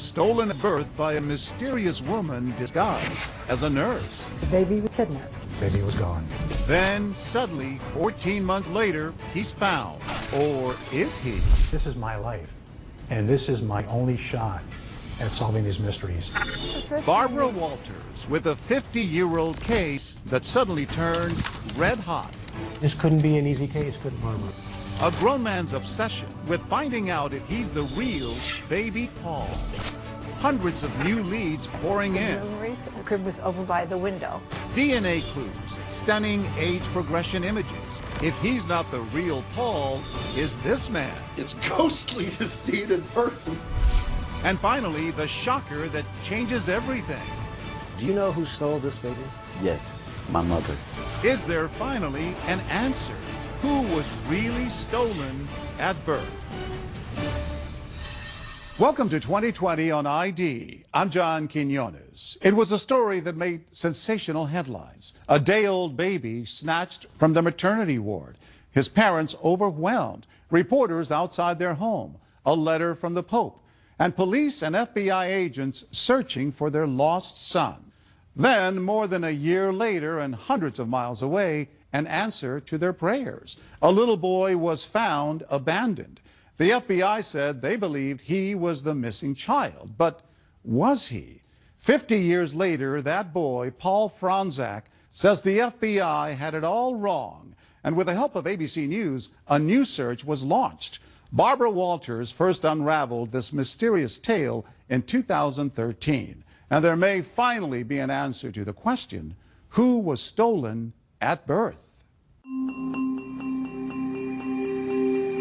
stolen at birth by a mysterious woman disguised as a nurse. The baby was kidnapped. The baby was gone. Then, suddenly, 14 months later, he's found. Or is he? This is my life, and this is my only shot at solving these mysteries. Barbara Walters with a 50-year-old case that suddenly turned red hot. This couldn't be an easy case, could it, Barbara? A grown man's obsession with finding out if he's the real baby Paul. Hundreds of new leads pouring in. The crib was over by the window. DNA clues, stunning age progression images. If he's not the real Paul, is this man? It's ghostly to see it in person. And finally, the shocker that changes everything. Do you know who stole this baby? Yes, my mother. Is there finally an answer? Who was really stolen at birth? Welcome to 2020 on ID. I'm John Quinones. It was a story that made sensational headlines. A day-old baby snatched from the maternity ward. His parents overwhelmed. Reporters outside their home. A letter from the Pope. And police and FBI agents searching for their lost son. Then, more than a year later and hundreds of miles away, an answer to their prayers. A little boy was found abandoned. The FBI said they believed he was the missing child. But was he? 50 years later, that boy, Paul Franzak, says the FBI had it all wrong. And with the help of ABC News, a new search was launched. Barbara Walters first unraveled this mysterious tale in 2013. And there may finally be an answer to the question, who was stolen at birth?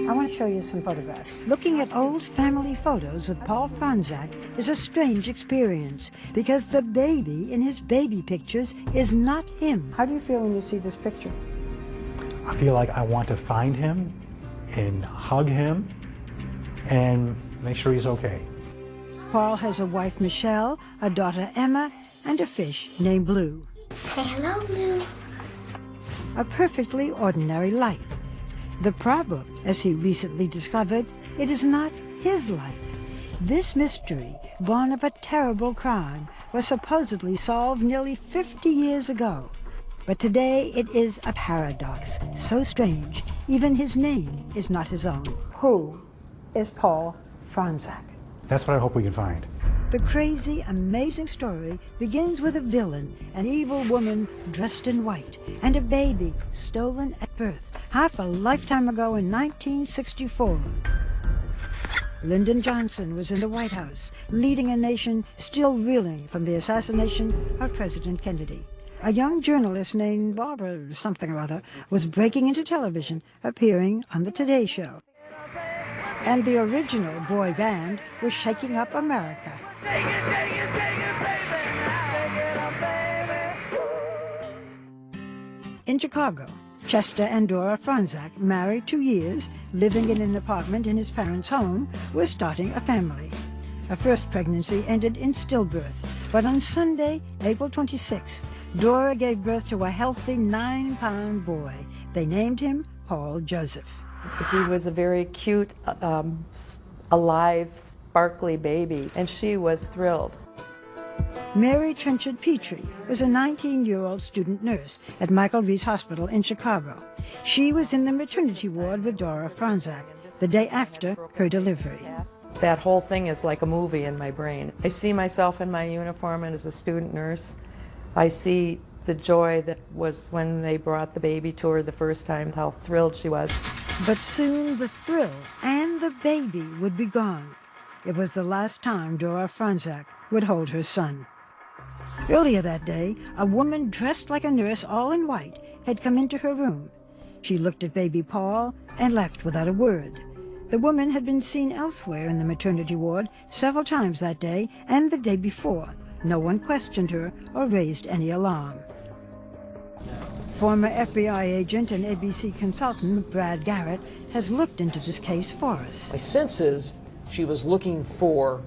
I want to show you some photographs. Looking at old family photos with Paul Franzak is a strange experience because the baby in his baby pictures is not him. How do you feel when you see this picture? I feel like I want to find him and hug him and make sure he's okay. Paul has a wife, Michelle, a daughter, Emma, and a fish named Blue. Say hello, Blue. A perfectly ordinary life. The problem, as he recently discovered, it is not his life. This mystery, born of a terrible crime, was supposedly solved nearly 50 years ago. But today it is a paradox, so strange, even his name is not his own. Who is Paul Franzak? That's what I hope we can find. The crazy, amazing story begins with a villain, an evil woman dressed in white, and a baby stolen at birth, half a lifetime ago in 1964. Lyndon Johnson was in the White House, leading a nation still reeling from the assassination of President Kennedy. A young journalist named Barbara something or other was breaking into television, appearing on the Today Show. And the original boy band was shaking up America. In Chicago, Chester and Dora Franzak, married 2 years, living in an apartment in his parents' home, were starting a family. A first pregnancy ended in stillbirth, but on Sunday, April 26th, Dora gave birth to a healthy 9-pound boy. They named him Paul Joseph. He was a very cute, alive, sparkly baby, and she was thrilled. Mary Trenchard Petrie was a 19-year-old student nurse at Michael Reese Hospital in Chicago. She was in the maternity ward with Dora Franzak the day after her delivery. That whole thing is like a movie in my brain. I see myself in my uniform and as a student nurse. I see the joy that was when they brought the baby to her the first time, how thrilled she was. But soon the thrill and the baby would be gone. It was the last time Dora Franzak would hold her son. Earlier that day, a woman dressed like a nurse, all in white, had come into her room. She looked at baby Paul and left without a word. The woman had been seen elsewhere in the maternity ward several times that day and the day before. No one questioned her or raised any alarm. Former FBI agent and ABC consultant Brad Garrett has looked into this case for us. My sense is she was looking for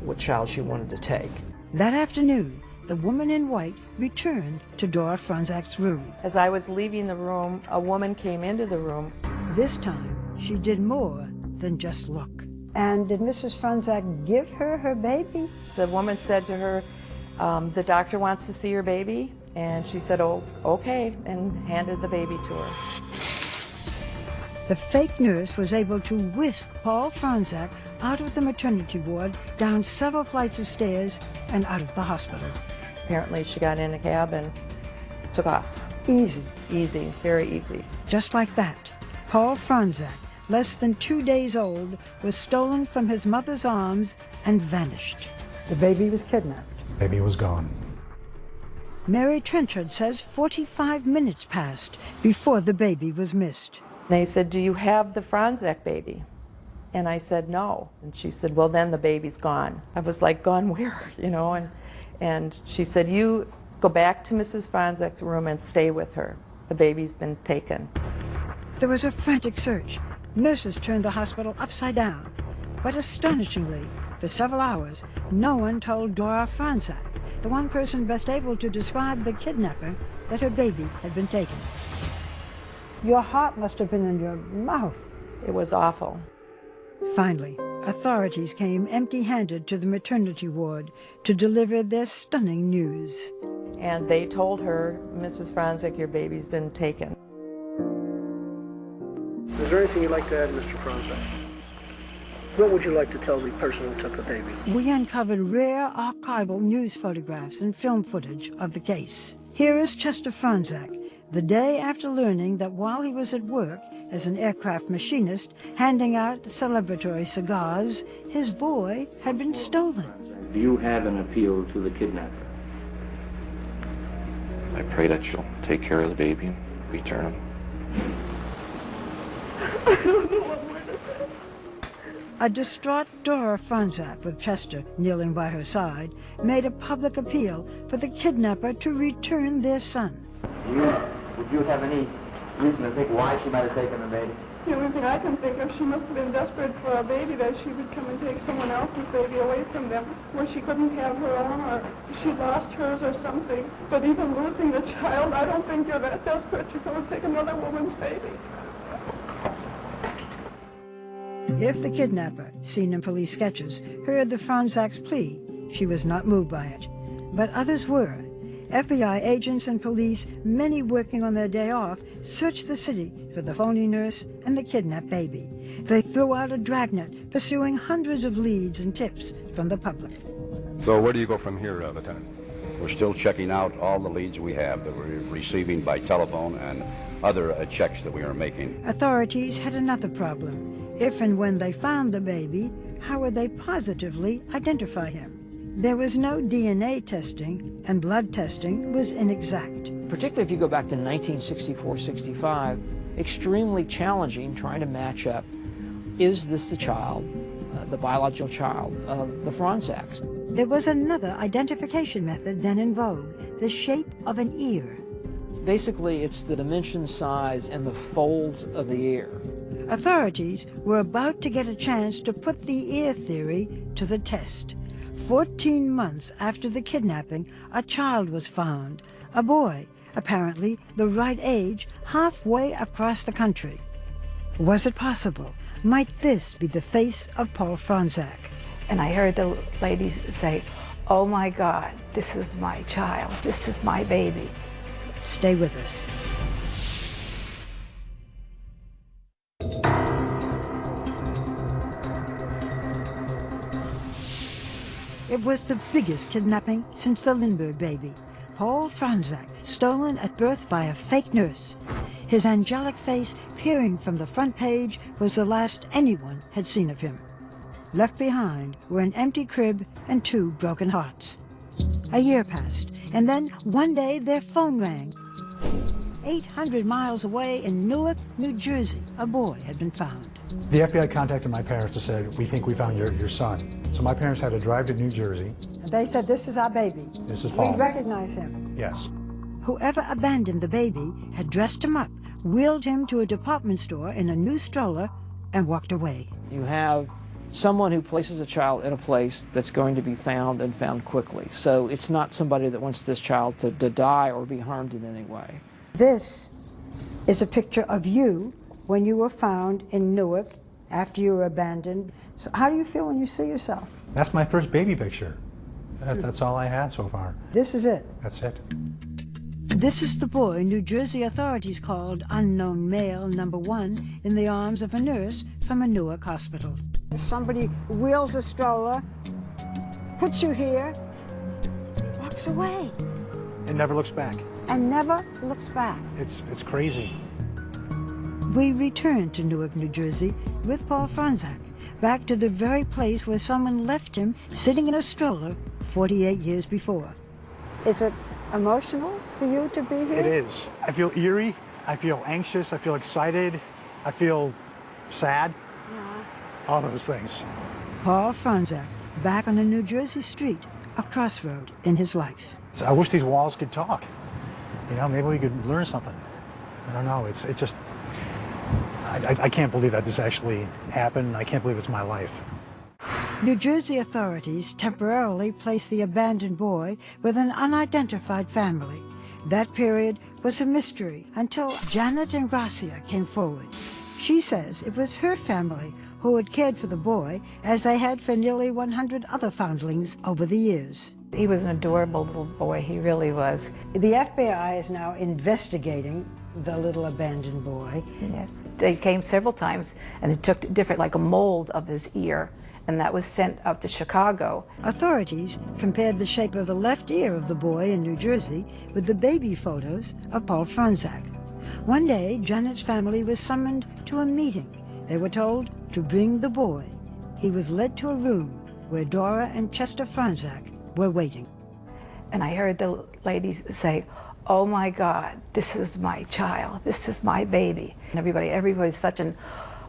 what child she wanted to take. That afternoon, the woman in white returned to Dora Franzak's room. As I was leaving the room, a woman came into the room. This time, she did more than just look. And did Mrs. Franzak give her her baby? The woman said to her, the doctor wants to see your baby. And she said, oh, okay, and handed the baby to her. The fake nurse was able to whisk Paul Franzak out of the maternity ward, down several flights of stairs, and out of the hospital. Apparently she got in a cab and took off. Easy. Easy, very easy. Just like that, Paul Franzak, less than 2 days old, was stolen from his mother's arms and vanished. The baby was kidnapped. Baby was gone. Mary Trenchard says 45 minutes passed before the baby was missed. They said, do you have the Franzak baby? And I said, no. And she said, well, then the baby's gone. I was like, gone where? You know, and she said, you go back to Mrs. Franzak's room and stay with her. The baby's been taken. There was a frantic search. Nurses turned the hospital upside down. But astonishingly, for several hours, no one told Dora Franzak, the one person best able to describe the kidnapper, that her baby had been taken. Your heart must have been in your mouth. It was awful. Finally, authorities came empty-handed to the maternity ward to deliver their stunning news. And they told her, Mrs. Franzak, your baby's been taken. Is there anything you'd like to add, Mr. Franzak? What would you like to tell the person who took the baby? We uncovered rare archival news photographs and film footage of the case. Here is Chester Franzak, the day after learning that while he was at work as an aircraft machinist handing out celebratory cigars, his boy had been stolen. Do you have an appeal to the kidnapper? I pray that you'll take care of the baby and return him. I don't know what more to say. A distraught Dora Franzak, with Chester kneeling by her side, made a public appeal for the kidnapper to return their son. Would you have any reason to think why she might have taken the baby? The only thing I can think of, she must have been desperate for a baby, that she would come and take someone else's baby away from them, where she couldn't have her own, or she lost hers or something. But even losing the child, I don't think you're that desperate to go and take another woman's baby. If the kidnapper, seen in police sketches, heard the Franzak's plea, she was not moved by it. But others were. FBI agents and police, many working on their day off, searched the city for the phony nurse and the kidnapped baby. They threw out a dragnet, pursuing hundreds of leads and tips from the public. So where do you go from here, Lieutenant? We're still checking out all the leads we have that we're receiving by telephone and other checks that we are making. Authorities had another problem. If and when they found the baby, how would they positively identify him? There was no DNA testing, and blood testing was inexact. Particularly if you go back to 1964-65, extremely challenging trying to match up, is this the child, the biological child of the Franzaks? There was another identification method then in vogue, the shape of an ear. Basically, it's the dimension, size, and the folds of the ear. Authorities were about to get a chance to put the ear theory to the test. 14 months after the kidnapping, a child was found, a boy, apparently the right age, halfway across the country. Was it possible? Might this be the face of Paul Franzak? And I heard the lady say, "Oh my God, this is my child, this is my baby." Stay with us. It was the biggest kidnapping since the Lindbergh baby. Paul Franzak, stolen at birth by a fake nurse. His angelic face peering from the front page was the last anyone had seen of him. Left behind were an empty crib and 2 broken hearts. A year passed, and then one day their phone rang. 800 miles away in Newark, New Jersey, a boy had been found. The FBI contacted my parents and said, "We think we found your son." So my parents had to drive to New Jersey. And they said, "This is our baby. This is Paul." We recognize him. Yes. Whoever abandoned the baby had dressed him up, wheeled him to a department store in a new stroller, and walked away. You have someone who places a child in a place that's going to be found and found quickly. So it's not somebody that wants this child to die or be harmed in any way. This is a picture of you when you were found in Newark after you were abandoned. So how do you feel when you see yourself? That's my first baby picture. That's all I have so far. This is it? That's it. This is the boy New Jersey authorities called unknown male number 1 in the arms of a nurse from a Newark hospital. Somebody wheels a stroller, puts you here, walks away, It never looks back. and never looks back. It's crazy. We return to Newark, New Jersey with Paul Franzak, back to the very place where someone left him sitting in a stroller 48 years before. Is it emotional for you to be here? It is. I feel eerie. I feel anxious. I feel excited. I feel sad. Yeah. All those things. Paul Franzak, back on a New Jersey street, a crossroad in his life. So I wish these walls could talk. You know, maybe we could learn something. I don't know. It's just, I can't believe that this actually happened. I can't believe it's my life. New Jersey authorities temporarily placed the abandoned boy with an unidentified family. That period was a mystery until Janet and Gracia came forward. She says it was her family who had cared for the boy as they had for nearly 100 other foundlings over the years. He was an adorable little boy, he really was. The FBI is now investigating the little abandoned boy. Yes. They came several times and they took different, like a mold of his ear, and that was sent up to Chicago. Authorities compared the shape of the left ear of the boy in New Jersey with the baby photos of Paul Franzak. One day, Janet's family was summoned to a meeting. They were told to bring the boy. He was led to a room where Dora and Chester Franzak were waiting. And I heard the ladies say, "Oh my God, this is my child, this is my baby." And everybody's such an,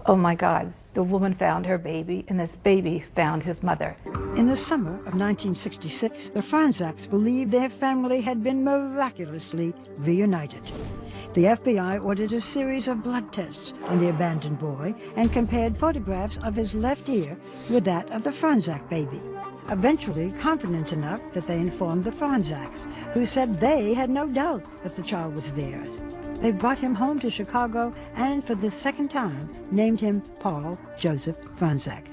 oh my God, the woman found her baby and this baby found his mother. In the summer of 1966, the Franzaks believed their family had been miraculously reunited. The FBI ordered a series of blood tests on the abandoned boy and compared photographs of his left ear with that of the Franzak baby. Eventually confident enough that they informed the Franzaks, who said they had no doubt that the child was theirs. They brought him home to Chicago and for the second time named him Paul Joseph Franzak.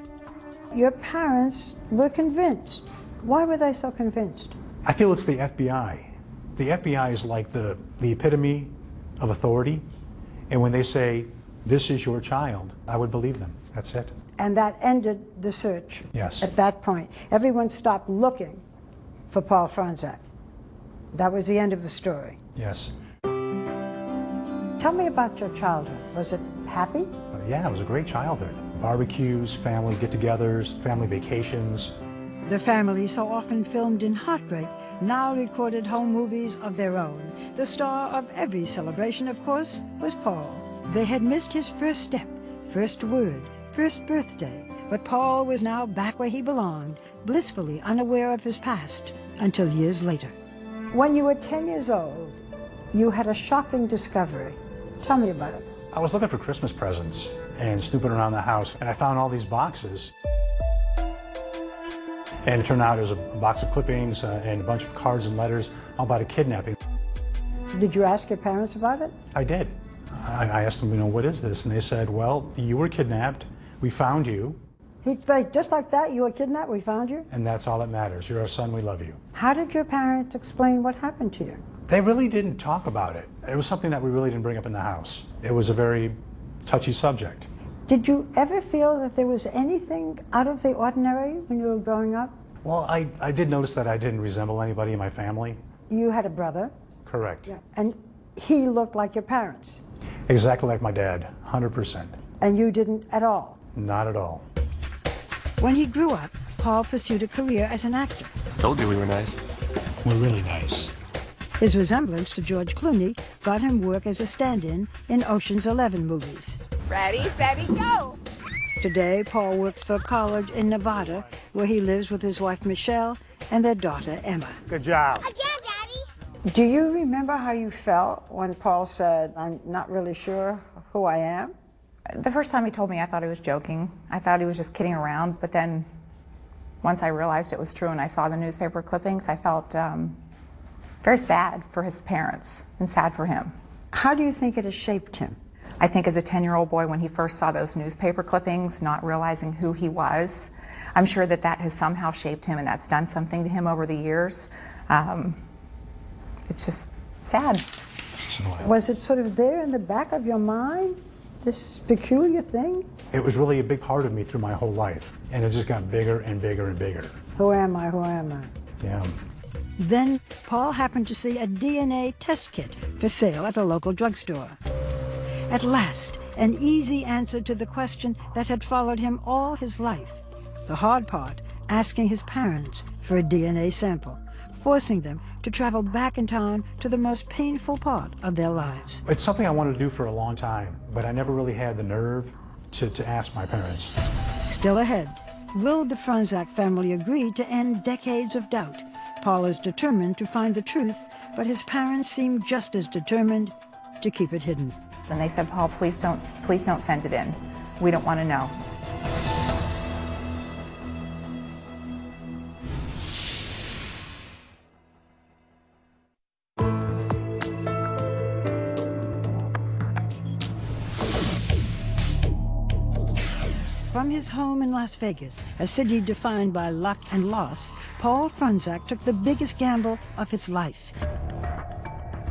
Your parents were convinced. Why were they so convinced? I feel it's the FBI. The FBI is like the epitome of authority. And when they say, "This is your child," I would believe them. That's it. And that ended the search. Yes. At that point, everyone stopped looking for Paul Franzak. That was the end of the story. Yes. Tell me about your childhood. Was it happy? Yeah, it was a great childhood. Barbecues, family get-togethers, family vacations. The family, so often filmed in heartbreak, now recorded home movies of their own. The star of every celebration, of course, was Paul. They had missed his first step, first word, first birthday, but Paul was now back where he belonged, blissfully unaware of his past, until years later. When you were 10 years old, you had a shocking discovery. Tell me about it. I was looking for Christmas presents and snooping around the house, and I found all these boxes. And it turned out it was a box of clippings and a bunch of cards and letters all about a kidnapping. Did you ask your parents about it? I did. I asked them, what is this? And they said, well, you were kidnapped. We found you. Just like that, you were kidnapped, we found you? And that's all that matters. You're our son, we love you. How did your parents explain what happened to you? They really didn't talk about it. It was something that we really didn't bring up in the house. It was a very touchy subject. Did you ever feel that there was anything out of the ordinary when you were growing up? Well, I did notice that I didn't resemble anybody in my family. You had a brother? Correct. Yeah. And he looked like your parents? Exactly like my dad, 100%. And you didn't at all? Not at all. When he grew up, Paul pursued a career as an actor. Told you we were nice. We're really nice. His resemblance to George Clooney got him work as a stand-in in Ocean's 11 movies. Ready, steady, go! Today, Paul works for a college in Nevada, where he lives with his wife Michelle and their daughter Emma. Good job. Again, Daddy! Do you remember how you felt when Paul said, "I'm not really sure who I am"? The first time he told me, I thought he was joking. I thought he was just kidding around, but then once I realized it was true and I saw the newspaper clippings, I felt very sad for his parents and sad for him. How do you think it has shaped him? I think as a 10-year-old boy, when he first saw those newspaper clippings, not realizing who he was, I'm sure that that has somehow shaped him and that's done something to him over the years. It's just sad. Was it sort of there in the back of your mind, this peculiar thing? It was really a big part of me through my whole life, and it just got bigger and bigger and bigger. Who am I? Who am I? Yeah. Then Paul happened to see a DNA test kit for sale at a local drugstore. At last, an easy answer to the question that had followed him all his life. The hard part, asking his parents for a DNA sample, forcing them to travel back in time to the most painful part of their lives. It's something I wanted to do for a long time, but I never really had the nerve to ask my parents. Still ahead, will the Franzak family agree to end decades of doubt? Paul is determined to find the truth, but his parents seem just as determined to keep it hidden. And they said, Paul, please don't send it in. We don't want to know. From his home in Las Vegas, a city defined by luck and loss, Paul Franzak took the biggest gamble of his life.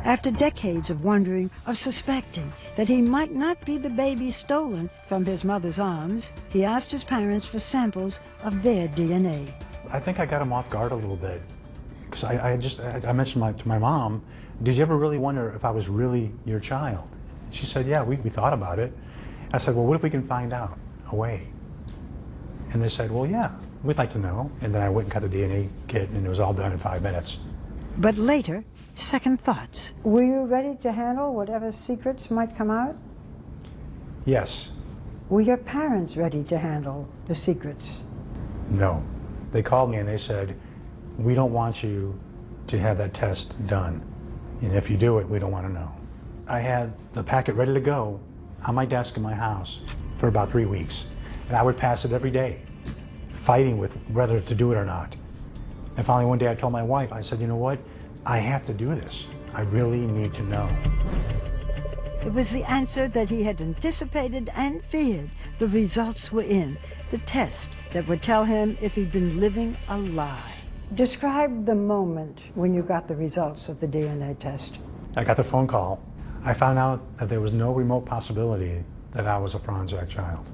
After decades of wondering, of suspecting that he might not be the baby stolen from his mother's arms, he asked his parents for samples of their DNA. I think I got him off guard a little bit, because I mentioned to my mom, did you ever really wonder if I was really your child? She said, yeah, we thought about it. I said, well, what if we can find out a way? And they said, well, yeah, we'd like to know. And then I went and got the DNA kit, and it was all done in 5 minutes. But later, second thoughts. Were you ready to handle whatever secrets might come out? Yes. Were your parents ready to handle the secrets? No. They called me and they said, we don't want you to have that test done. And if you do it, we don't want to know. I had the packet ready to go on my desk in my house for about 3 weeks. And I would pass it every day, fighting with whether to do it or not. And finally one day I told my wife, I said, you know what? I have to do this. I really need to know. It was the answer that he had anticipated and feared. The results were in. The test that would tell him if he'd been living a lie. Describe the moment when you got the results of the DNA test. I got the phone call. I found out that there was no remote possibility that I was a Franzak child.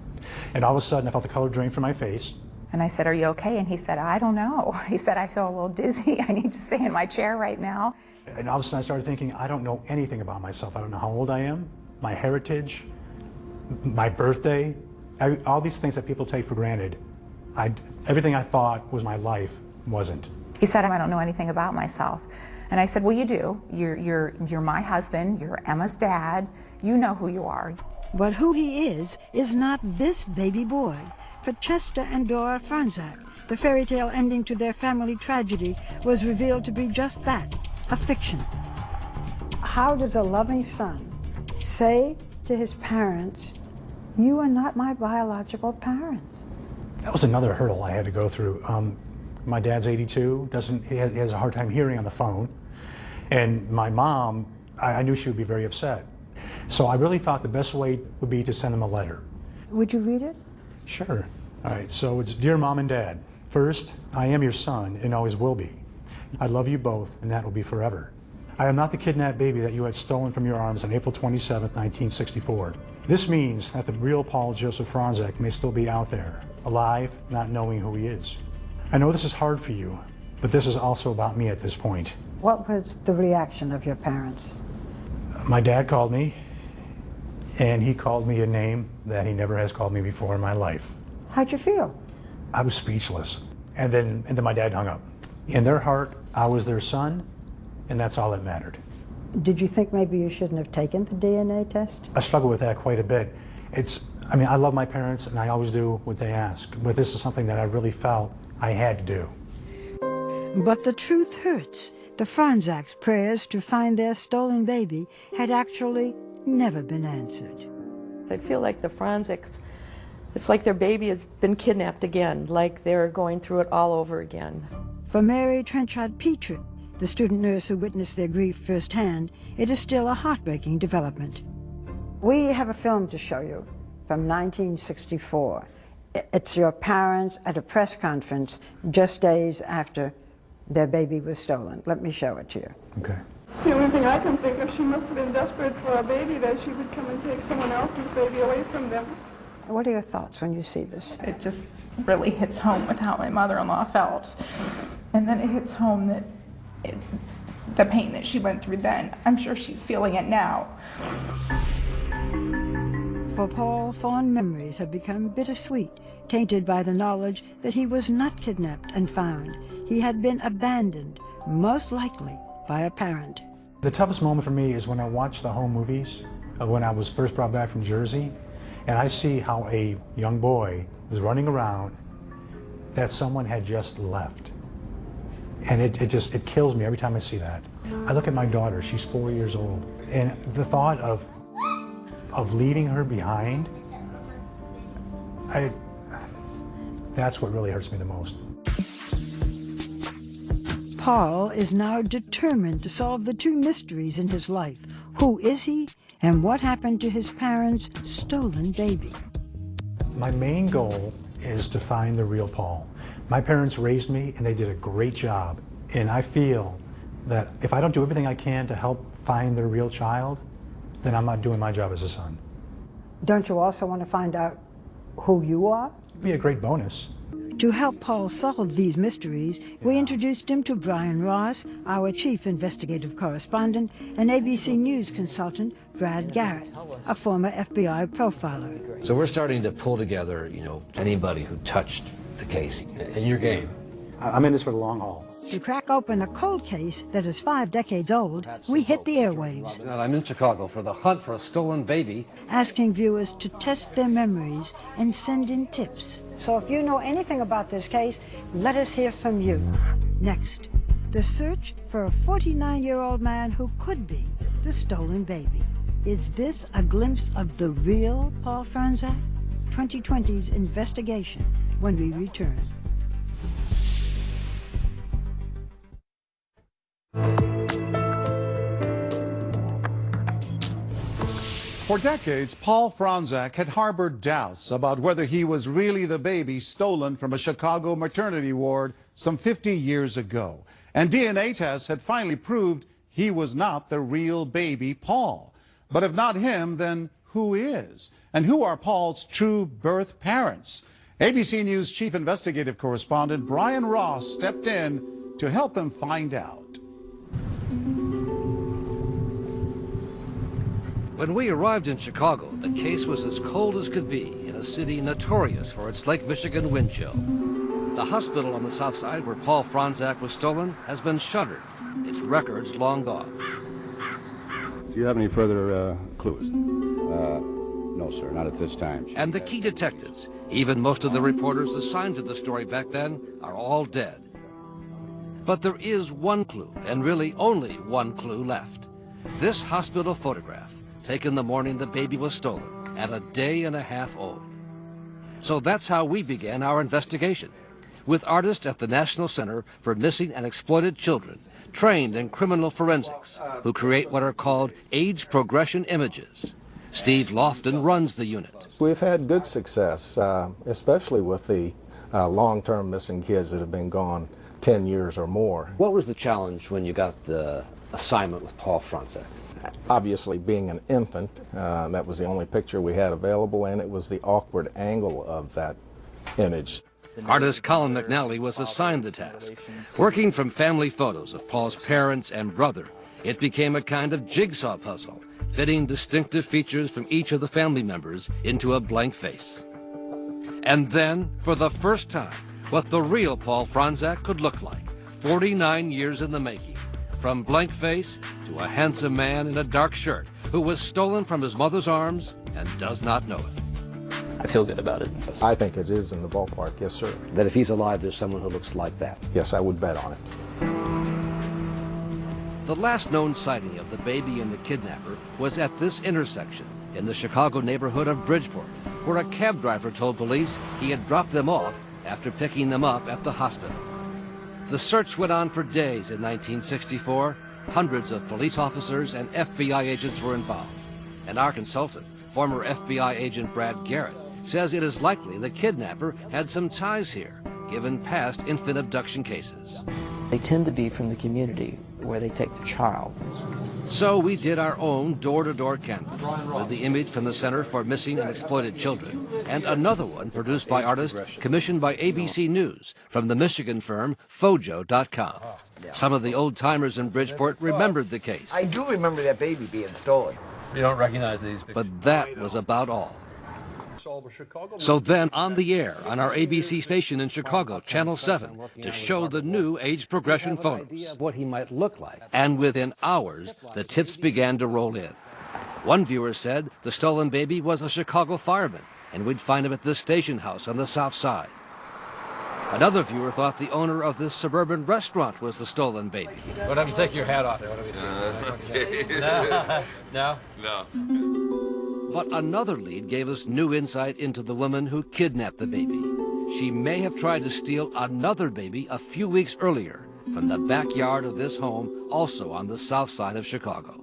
And all of a sudden I felt the color drain from my face. And I said, are you okay? And he said, I don't know. He said, I feel a little dizzy. I need to stay in my chair right now. And all of a sudden I started thinking, I don't know anything about myself. I don't know how old I am, my heritage, my birthday, all these things that people take for granted. Everything I thought was my life wasn't. He said, I don't know anything about myself. And I said, well, you do. You're my husband. You're Emma's dad. You know who you are. But who he is not this baby boy. For Chester and Dora Franzak, the fairy tale ending to their family tragedy was revealed to be just that, a fiction. How does a loving son say to his parents, you are not my biological parents? That was another hurdle I had to go through. My dad's 82, he has a hard time hearing on the phone. And my mom, I knew she would be very upset. So I really thought the best way would be to send them a letter. Would you read it? Sure. All right, so it's Dear Mom and Dad. First, I am your son and always will be. I love you both, and that will be forever. I am not the kidnapped baby that you had stolen from your arms on April 27, 1964. This means that the real Paul Joseph Franzak may still be out there, alive, not knowing who he is. I know this is hard for you, but this is also about me at this point. What was the reaction of your parents? My dad called me, and he called me a name that he never has called me before in my life. How'd you feel? I was speechless. And then my dad hung up. In their heart, I was their son, and that's all that mattered. Did you think maybe you shouldn't have taken the DNA test? I struggle with that quite a bit. I love my parents, and I always do what they ask, but this is something that I really felt I had to do. But the truth hurts. The Franzak's prayers to find their stolen baby had actually never been answered. I feel like the Franzaks, it's like their baby has been kidnapped again, like they're going through it all over again. For Mary Trenchard Petrie, the student nurse who witnessed their grief firsthand, it is still a heartbreaking development. We have a film to show you from 1964. It's your parents at a press conference just days after their baby was stolen. Let me show it to you. Okay. The only thing I can think of, she must have been desperate for a baby, that she would come and take someone else's baby away from them. What are your thoughts when you see this? It just really hits home with how my mother-in-law felt. And then it hits home that the pain that she went through then, I'm sure she's feeling it now. For Paul, fond memories have become bittersweet, tainted by the knowledge that he was not kidnapped and found. He had been abandoned, most likely by a parent. The toughest moment for me is when I watch the home movies of when I was first brought back from Jersey, and I see how a young boy was running around that someone had just left. And it kills me every time I see that. I look at my daughter, she's 4 years old, and the thought of leaving her behind, that's what really hurts me the most. Paul is now determined to solve the two mysteries in his life. Who is he, and what happened to his parents' stolen baby? My main goal is to find the real Paul. My parents raised me, and they did a great job. And I feel that if I don't do everything I can to help find their real child, then I'm not doing my job as a son. Don't you also want to find out who you are? It'd be a great bonus. To help Paul solve these mysteries, we introduced him to Brian Ross, our chief investigative correspondent, and ABC News consultant, Brad Garrett, a former FBI profiler. So we're starting to pull together, anybody who touched the case in your game. I'm in this for the long haul. To crack open a cold case that is 5 decades old, we hit the airwaves. I'm in Chicago for the hunt for a stolen baby. Asking viewers to test their memories and send in tips. So if you know anything about this case, let us hear from you. Next, the search for a 49-year-old man who could be the stolen baby. Is this a glimpse of the real Paul Franzak? 2020's investigation when we return. For decades, Paul Franzak had harbored doubts about whether he was really the baby stolen from a Chicago maternity ward some 50 years ago. And DNA tests had finally proved he was not the real baby Paul. But if not him, then who is? And who are Paul's true birth parents? ABC News chief investigative correspondent Brian Ross stepped in to help him find out. When we arrived in Chicago, the case was as cold as could be in a city notorious for its Lake Michigan wind chill. The hospital on the south side where Paul Franzak was stolen has been shuttered, its records long gone. Do you have any further clues? No, sir, not at this time. And the key detectives, even most of the reporters assigned to the story back then, are all dead. But there is one clue, and really only one clue left. This hospital photograph, taken the morning the baby was stolen, at a day and a half old. So that's how we began our investigation, with artists at the National Center for Missing and Exploited Children, trained in criminal forensics, who create what are called age progression images. Steve Lofton runs the unit. We've had good success, especially with the long-term missing kids that have been gone 10 years or more. What was the challenge when you got the assignment with Paul Franzak? Obviously, being an infant, that was the only picture we had available, and it was the awkward angle of that image. Artist Colin McNally was assigned the task. Working from family photos of Paul's parents and brother, it became a kind of jigsaw puzzle, fitting distinctive features from each of the family members into a blank face. And then, for the first time, what the real Paul Franzak could look like, 49 years in the making. From blank face to a handsome man in a dark shirt who was stolen from his mother's arms and does not know it. I feel good about it. I think it is in the ballpark, yes, sir. That if he's alive, there's someone who looks like that. Yes, I would bet on it. The last known sighting of the baby and the kidnapper was at this intersection in the Chicago neighborhood of Bridgeport, where a cab driver told police he had dropped them off after picking them up at the hospital. The search went on for days in 1964. Hundreds of police officers and FBI agents were involved. And our consultant, former FBI agent Brad Garrett, says it is likely the kidnapper had some ties here, given past infant abduction cases. They tend to be from the community where they take the child. So we did our own door-to-door canvas with the image from the Center for Missing and Exploited Children and another one produced by artists commissioned by ABC News from the Michigan firm Fojo.com. Some of the old-timers in Bridgeport remembered the case. I do remember that baby being stolen. You don't recognize these pictures? But that was about all. So then, on the air on our ABC station in Chicago, Channel 7, to show the new age progression photos. What he might look like. And within hours, the tips began to roll in. One viewer said the stolen baby was a Chicago fireman, and we'd find him at this station house on the south side. Another viewer thought the owner of this suburban restaurant was the stolen baby. What if you take your hat off there? What do we see? No? No. But another lead gave us new insight into the woman who kidnapped the baby. She may have tried to steal another baby a few weeks earlier from the backyard of this home, also on the south side of Chicago.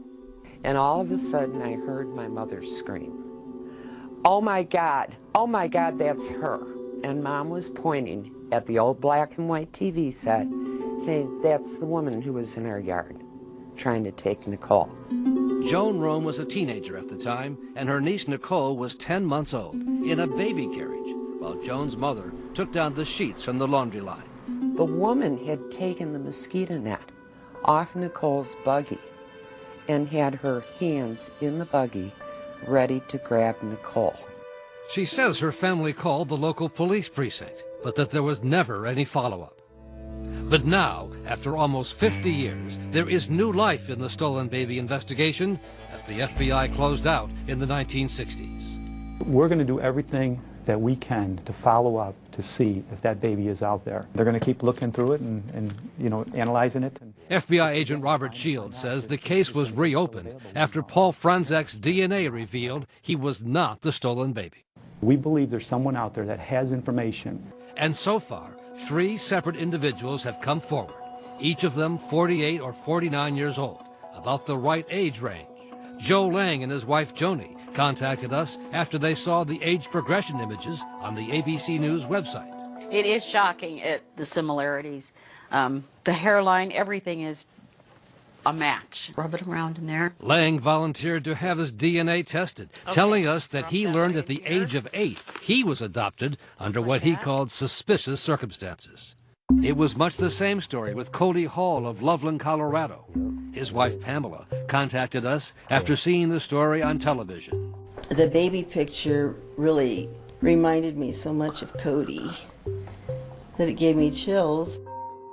And all of a sudden, I heard my mother scream, oh my God, that's her. And Mom was pointing at the old black and white TV set, saying, that's the woman who was in our yard, trying to take Nicole. Joan Rome was a teenager at the time, and her niece Nicole was 10 months old, in a baby carriage, while Joan's mother took down the sheets from the laundry line. The woman had taken the mosquito net off Nicole's buggy and had her hands in the buggy ready to grab Nicole. She says her family called the local police precinct, but that there was never any follow-up. But now, after almost 50 years, there is new life in the stolen baby investigation that the FBI closed out in the 1960s. We're going to do everything that we can to follow up to see if that baby is out there. They're going to keep looking through it and analyzing it. FBI agent Robert Shields says the case was reopened after Paul Franzak's DNA revealed he was not the stolen baby. We believe there's someone out there that has information. And so far, 3 separate individuals have come forward, each of them 48 or 49 years old, about the right age range. Joe Lang and his wife Joni contacted us after they saw the age progression images on the ABC News website. It is shocking at the similarities. The hairline, everything is a match. Rub it around in there. Lang volunteered to have his DNA tested, telling us that he learned at the age of 8 he was adopted under what he called suspicious circumstances. It was much the same story with Cody Hall of Loveland, Colorado. His wife Pamela contacted us after seeing the story on television. The baby picture really reminded me so much of Cody that it gave me chills.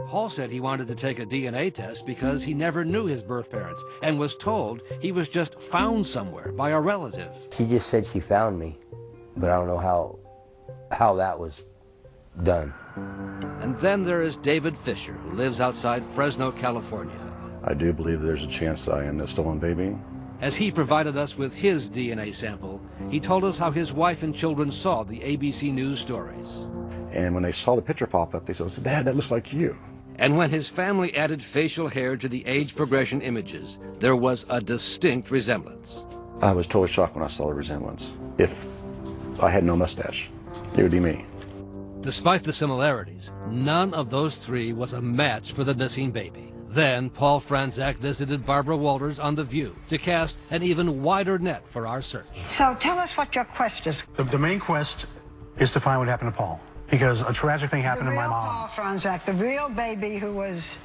Hall said he wanted to take a DNA test because he never knew his birth parents and was told he was just found somewhere by a relative. She just said she found me, but I don't know how that was done. And then there is David Fisher, who lives outside Fresno, California. I do believe there's a chance that I am the stolen baby. As he provided us with his DNA sample, he told us how his wife and children saw the ABC News stories. And when they saw the picture pop up, they said, Dad, that looks like you. And when his family added facial hair to the age progression images, there was a distinct resemblance. I was totally shocked when I saw the resemblance. If I had no mustache, it would be me. Despite the similarities, none of those 3 was a match for the missing baby. Then Paul Franzak visited Barbara Walters on The View to cast an even wider net for our search. So tell us what your quest is. The main quest is to find what happened to Paul, because a tragic thing happened to my mom. Paul Franzak, the real baby who was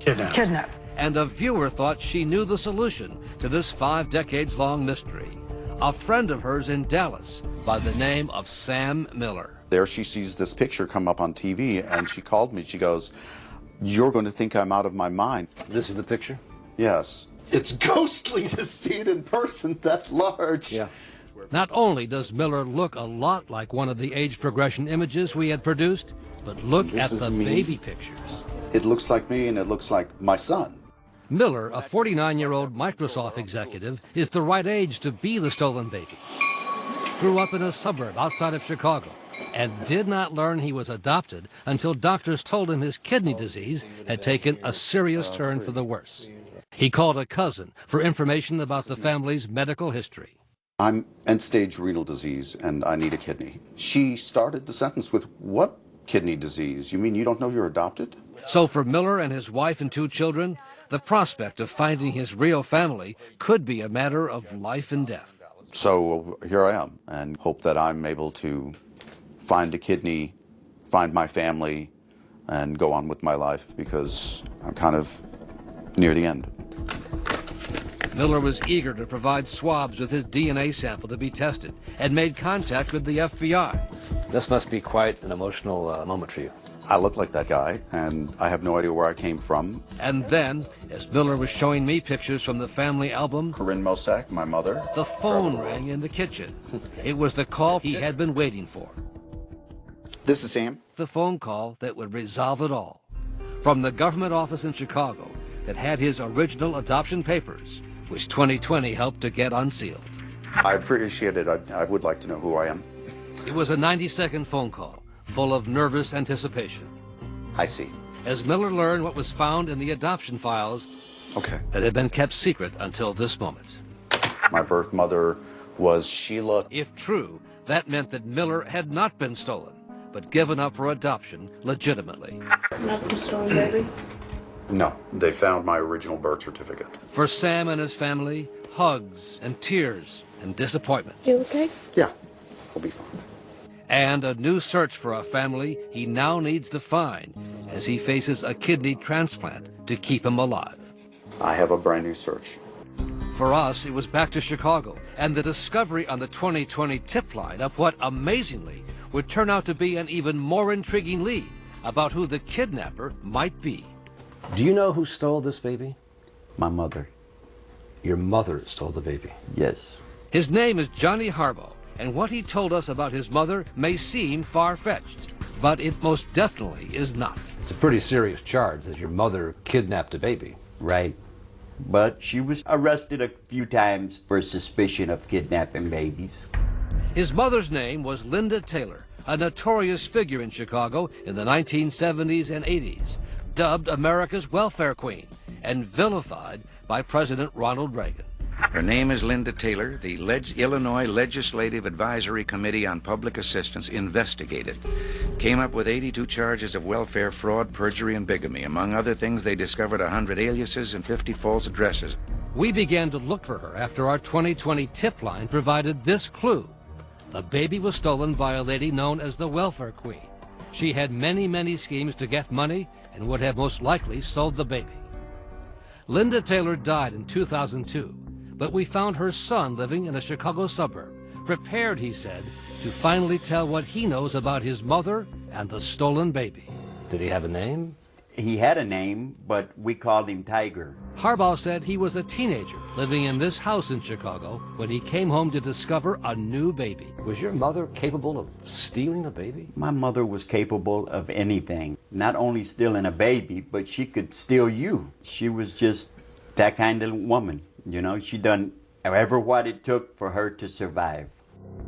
Kidnapped. And a viewer thought she knew the solution to this 5 decades-long mystery. A friend of hers in Dallas by the name of Sam Miller. There she sees this picture come up on TV, and she called me. She goes, you're going to think I'm out of my mind. This is the picture? Yes. It's ghostly to see it in person that large. Yeah. Not only does Miller look a lot like one of the age progression images we had produced, but look at the baby pictures. It looks like me, and it looks like my son. Miller, a 49-year-old Microsoft executive, is the right age to be the stolen baby. Grew up in a suburb outside of Chicago and did not learn he was adopted until doctors told him his kidney disease had taken a serious turn for the worse. He called a cousin for information about the family's medical history. I'm end-stage renal disease and I need a kidney. She started the sentence with, "What kidney disease? You mean you don't know you're adopted?" So for Miller and his wife and 2 children, the prospect of finding his real family could be a matter of life and death. So here I am, and hope that I'm able to find a kidney, find my family, and go on with my life, because I'm kind of near the end. Miller was eager to provide swabs with his DNA sample to be tested and made contact with the FBI. This must be quite an emotional moment for you. I look like that guy, and I have no idea where I came from. And then, as Miller was showing me pictures from the family album, Corinne Mosak, my mother. The phone rang in the kitchen. It was the call he had been waiting for. This is Sam. The phone call that would resolve it all. From the government office in Chicago that had his original adoption papers, which 2020 helped to get unsealed. I appreciate it. I would like to know who I am. It was a 90-second phone call, full of nervous anticipation. I see. As Miller learned what was found in the adoption files that had been kept secret until this moment. My birth mother was Sheila. If true, that meant that Miller had not been stolen, but given up for adoption legitimately. Not the stolen baby? No, they found my original birth certificate. For Sam and his family, hugs and tears and disappointment. You okay? Yeah, we'll be fine. And a new search for a family he now needs to find as he faces a kidney transplant to keep him alive. I have a brand new search. For us, it was back to Chicago and the discovery on the 2020 tip line of what, amazingly, would turn out to be an even more intriguing lead about who the kidnapper might be. Do you know who stole this baby? My mother. Your mother stole the baby? Yes. His name is Johnny Harbaugh, and what he told us about his mother may seem far-fetched, but it most definitely is not. It's a pretty serious charge that your mother kidnapped a baby. Right. But she was arrested a few times for suspicion of kidnapping babies. His mother's name was Linda Taylor, a notorious figure in Chicago in the 1970s and 80s, dubbed America's welfare queen and vilified by President Ronald Reagan. Her name is Linda Taylor. The Illinois Legislative Advisory Committee on Public Assistance investigated, came up with 82 charges of welfare fraud, perjury, and bigamy. Among other things, they discovered 100 aliases and 50 false addresses. We began to look for her after our 2020 tip line provided this clue. The baby was stolen by a lady known as the welfare queen. She had many, many schemes to get money and would have most likely sold the baby. Linda Taylor died in 2002, but we found her son living in a Chicago suburb, prepared, he said, to finally tell what he knows about his mother and the stolen baby. Did he have a name? He had a name, but we called him Tiger. Harbaugh said he was a teenager living in this house in Chicago when he came home to discover a new baby. Was your mother capable of stealing a baby? My mother was capable of anything. Not only stealing a baby, but she could steal you. She was just that kind of woman. You know, she done however what it took for her to survive.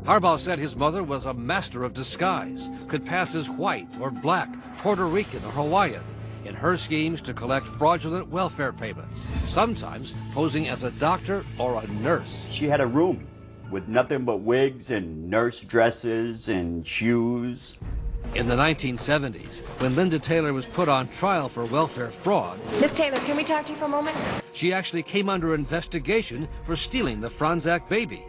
Harbaugh said his mother was a master of disguise, could pass as white or black, Puerto Rican or Hawaiian, in her schemes to collect fraudulent welfare payments, sometimes posing as a doctor or a nurse. She had a room with nothing but wigs and nurse dresses and shoes. In the 1970s, when Linda Taylor was put on trial for welfare fraud, Miss Taylor, can we talk to you for a moment? she actually came under investigation for stealing the Franzak baby.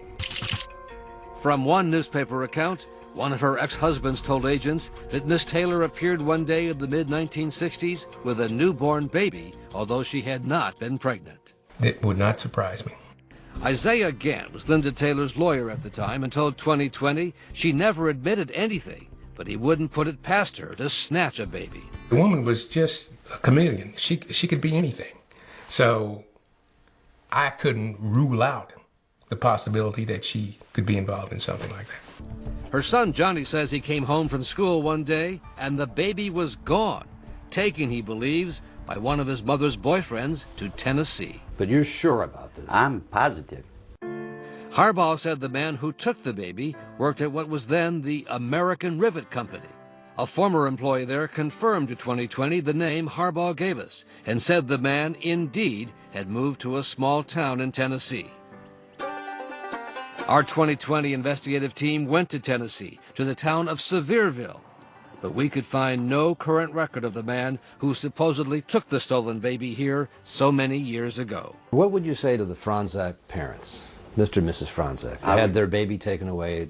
From one newspaper account, one of her ex-husbands told agents that Miss Taylor appeared one day in the mid-1960s with a newborn baby, although she had not been pregnant. That would not surprise me. Isaiah Gant was Linda Taylor's lawyer at the time and told 2020 she never admitted anything, but he wouldn't put it past her to snatch a baby. The woman was just a chameleon. She could be anything. So I couldn't rule out the possibility that she could be involved in something like that. Her son Johnny says he came home from school one day and the baby was gone, taken, he believes, by one of his mother's boyfriends to Tennessee. But you're sure about this? I'm positive. Harbaugh said the man who took the baby worked at what was then the American Rivet Company, A former employee there confirmed to 2020 the name Harbaugh gave us and said the man indeed had moved to a small town in Tennessee. Our 2020 investigative team went to Tennessee, to the town of Sevierville, but we could find no current record of the man who supposedly took the stolen baby here so many years ago. What would you say to the Franzak parents, Mr. and Mrs. Franzak, who had their baby taken away a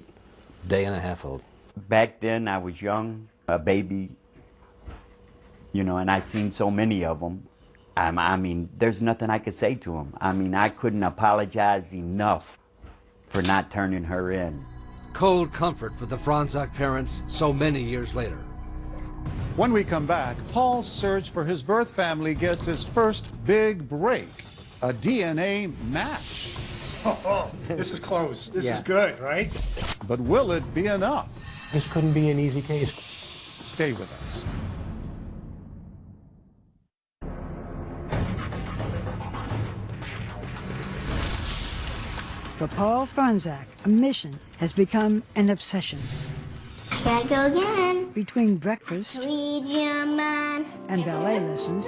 day and a half old? Back then, I was young, a baby, you know, and I seen so many of them. I mean, there's nothing I could say to them. I mean, I couldn't apologize enough for not turning her in. Cold comfort for the Franzak parents so many years later. When we come back, Paul's search for his birth family gets his first big break, a DNA match. Oh, this is close. This is good, right? But will it be enough? This couldn't be an easy case. Stay with us. For Paul Franzak, a mission has become an obsession. Gotta go again. Between breakfast and ballet lessons,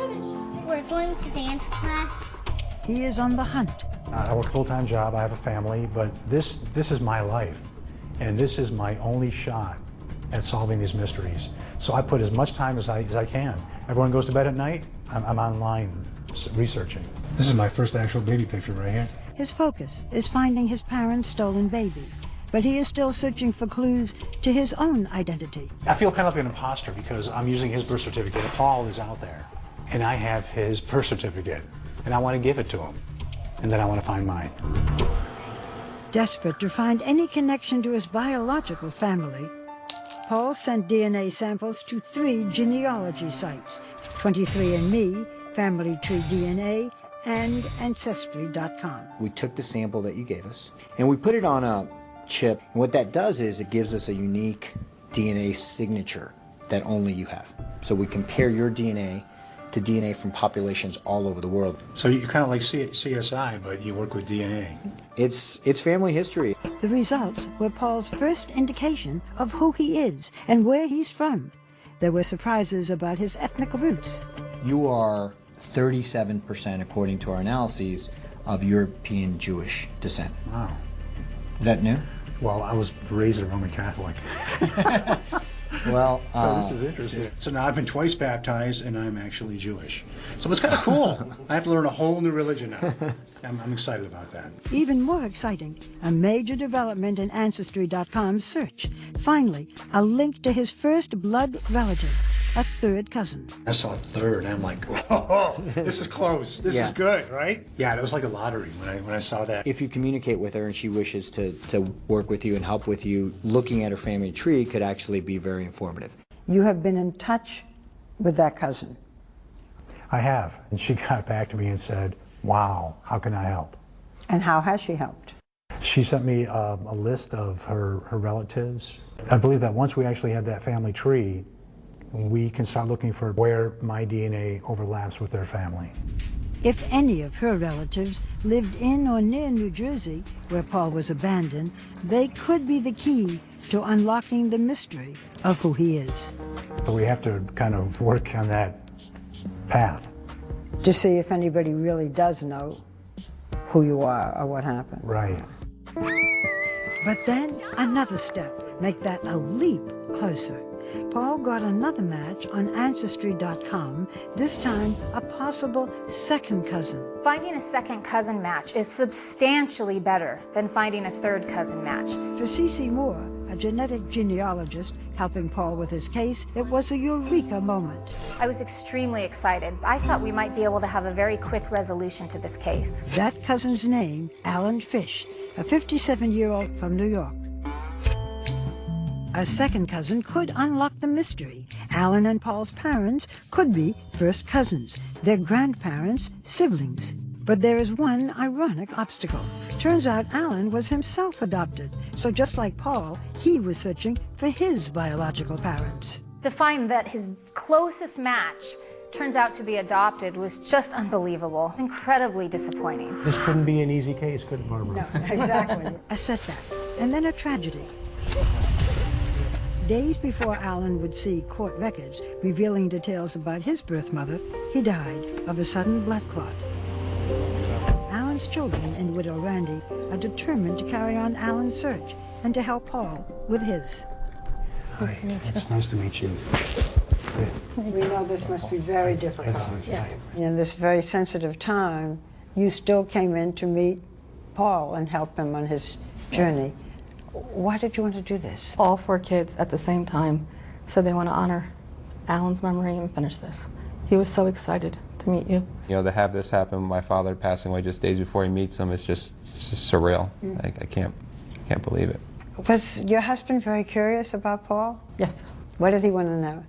We're going to dance class. he is on the hunt. I work a full-time job, I have a family, but this is my life. And this is my only shot at solving these mysteries. So I put as much time as I can. Everyone goes to bed at night, I'm online researching. This is my first actual baby picture right here. His focus is finding his parents' stolen baby, but he is still searching for clues to his own identity. I feel kind of like an imposter because I'm using his birth certificate. Paul is out there, and I have his birth certificate, and I want to give it to him, and then I want to find mine. Desperate to find any connection to his biological family, Paul sent DNA samples to 3 genealogy sites, 23andMe, Family Tree DNA, and Ancestry.com. We took the sample that you gave us, and we put it on a chip. And what that does is it gives us a unique DNA signature that only you have. So we compare your DNA to DNA from populations all over the world. So you're kind of like CSI, but you work with DNA. It's family history. The results were Paul's first indication of who he is and where he's from. There were surprises about his ethnic roots. You are 37%, according to our analyses, of European Jewish descent. Wow. Is that new? Well, I was raised a Roman Catholic. Well, so this is interesting. So now I've been twice baptized, and I'm actually Jewish. So it's kind of cool. I have to learn a whole new religion now. I'm excited about that. Even more exciting, a major development in Ancestry.com's search. Finally, a link to his first blood relative, a third cousin. I saw a third, and I'm like, oh, this is close. This is good, right? Yeah, it was like a lottery when I saw that. If you communicate with her and she wishes to work with you and help with you, looking at her family tree could actually be very informative. You have been in touch with that cousin. I have. And she got back to me and said, wow, how can I help? And how has she helped? She sent me a list of her relatives. I believe that once we actually have that family tree, we can start looking for where my DNA overlaps with their family. If any of her relatives lived in or near New Jersey, where Paul was abandoned, they could be the key to unlocking the mystery of who he is. But we have to kind of work on that path. To see if anybody really does know who you are or what happened. Right. But then another step, make that a leap closer. Paul got another match on Ancestry.com, this time a possible second cousin. Finding a second cousin match is substantially better than finding a third cousin match. For Cece Moore, a genetic genealogist helping Paul with his case, it was a eureka moment. I was extremely excited. I thought we might be able to have a very quick resolution to this case. That cousin's name, Alan Fish, a 57-year-old from New York. A second cousin could unlock the mystery. Alan and Paul's parents could be first cousins, their grandparents siblings. But there is one ironic obstacle. Turns out Alan was himself adopted, so just like Paul, he was searching for his biological parents. To find that his closest match turns out to be adopted was just unbelievable, incredibly disappointing. This couldn't be an easy case, could it, Barbara? No, exactly. A setback, and then a tragedy. Days before Alan would see court records revealing details about his birth mother, he died of a sudden blood clot. Alan's children and widow Randy are determined to carry on Alan's search and to help Paul with his. Nice to meet you. It's nice to meet you. We know this must be very difficult. Yes. In this very sensitive time, you still came in to meet Paul and help him on his journey. Why did you want to do this? All 4 kids at the same time said they want to honor Alan's memory and finish this. He was so excited to meet you. You know, to have this happen, my father passing away just days before he meets him, it's just surreal. I can't believe it. Was your husband very curious about Paul? Yes. What did he want to know?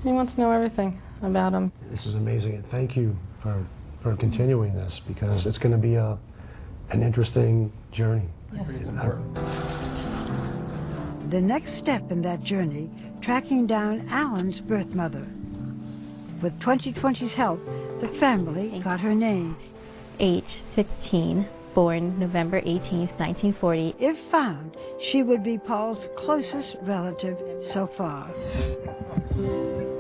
He wants to know everything about him. This is amazing, and thank you for continuing this, because it's going to be an interesting journey. Yes. The next step in that journey, tracking down Alan's birth mother. With 2020's help, the family got her name. Age 16, born November 18th, 1940. If found, she would be Paul's closest relative so far.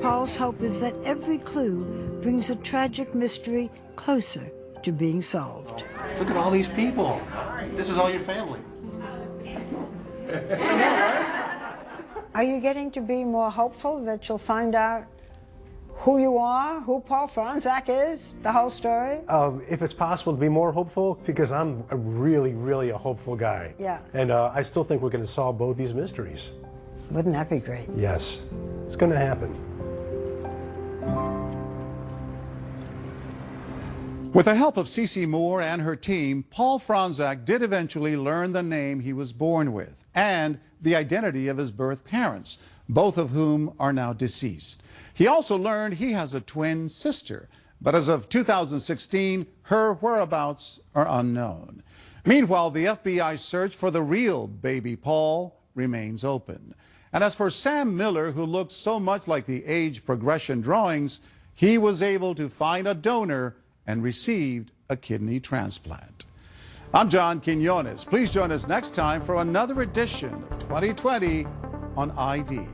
Paul's hope is that every clue brings a tragic mystery closer to being solved. Look at all these people. This is all your family. Are you getting to be more hopeful that you'll find out who you are, who Paul Franzak is, the whole story? If it's possible to be more hopeful, because I'm really a hopeful guy. Yeah. And I still think we're going to solve both these mysteries. Wouldn't that be great? Yes. It's going to happen. With the help of Cece Moore and her team, Paul Franzak did eventually learn the name he was born with and the identity of his birth parents, both of whom are now deceased. He also learned he has a twin sister, but as of 2016, her whereabouts are unknown. Meanwhile, the FBI search for the real baby Paul remains open. And as for Sam Miller, who looked so much like the age progression drawings, he was able to find a donor and received a kidney transplant. I'm John Quinones. Please join us next time for another edition of 2020 on ID.